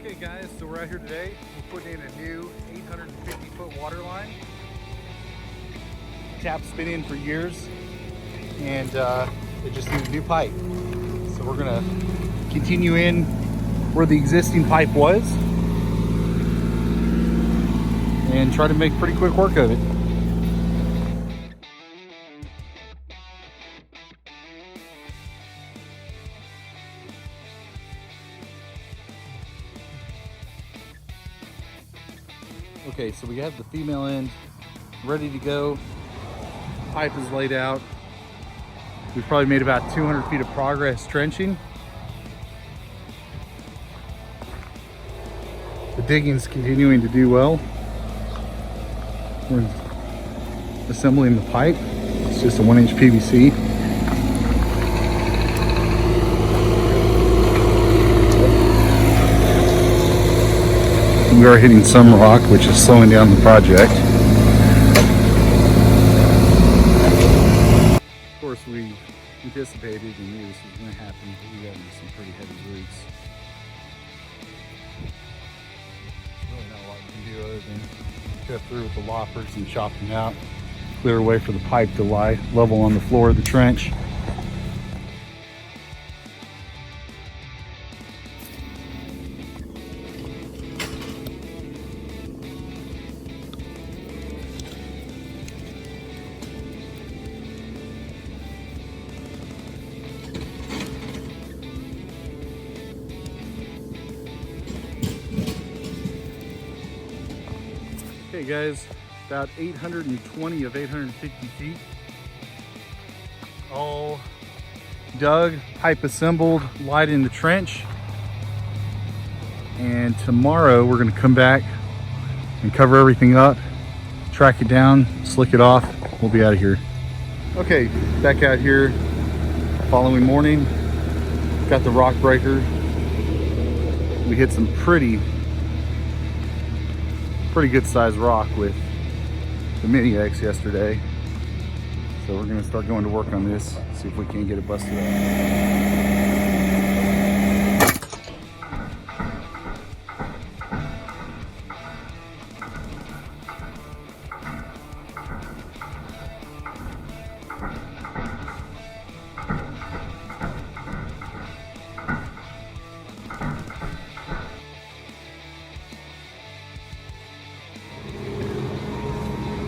Okay guys, so we're out here today. We're putting in a new 850-foot water line. Tap's been in for years and it just needs a new pipe. So we're gonna continue in where the existing pipe was and try to make pretty quick work of it. Okay, so we have the female end ready to go. Pipe is laid out. We've probably made about 200 feet of progress trenching. The digging's continuing to do well. We're assembling the pipe. It's just a 1-inch PVC. We are hitting some rock, which is slowing down the project. Of course, we anticipated and knew this was going to happen. We got into some pretty heavy roots. There's really not a lot we can do other than cut through with the loppers and chop them out, clear away for the pipe to lie level on the floor of the trench. Okay guys, about 820 of 850 feet. All dug, pipe assembled, light in the trench. And tomorrow we're gonna come back and cover everything up, track it down, slick it off. We'll be out of here. Okay, back out here following morning. Got the rock breaker. We hit some pretty good sized rock with the Mini X yesterday. So we're gonna start going to work on this, see if we can't get it busted up.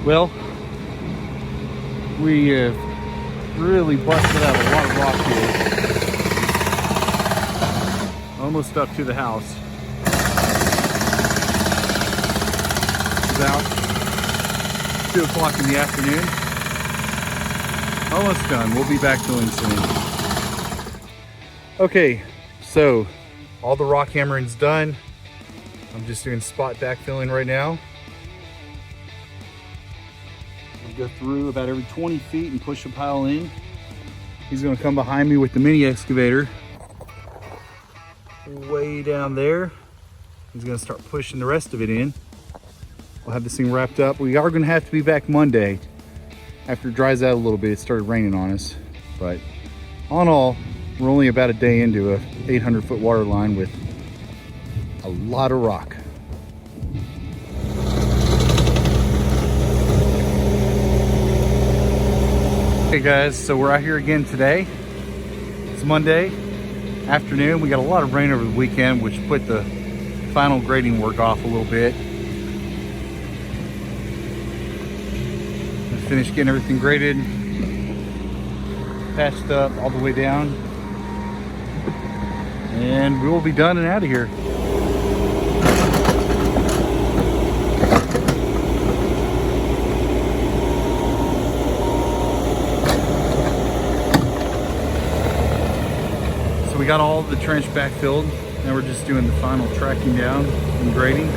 Well, we have really busted out a lot of rock here. Almost up to the house. It's about 2 o'clock in the afternoon. Almost done. We'll be back filling soon. Okay, so all the rock hammering's done. I'm just doing spot backfilling right now. Go through about every 20 feet and push a pile in. He's going to come behind me with the mini excavator way down there. He's going to start pushing the rest of it in. We'll have this thing wrapped up. We are going to have to be back Monday after it dries out a little bit. It started raining on us, but all in all, we're only about a day into a 800-foot water line with a lot of rock. Hey guys, so we're out here again today. It's Monday afternoon. We got a lot of rain over the weekend, which put the final grading work off a little bit. We finished getting everything graded, patched up all the way down, and we will be done and out of here. We got all the trench backfilled. Now we're just doing the final tracking down and grading.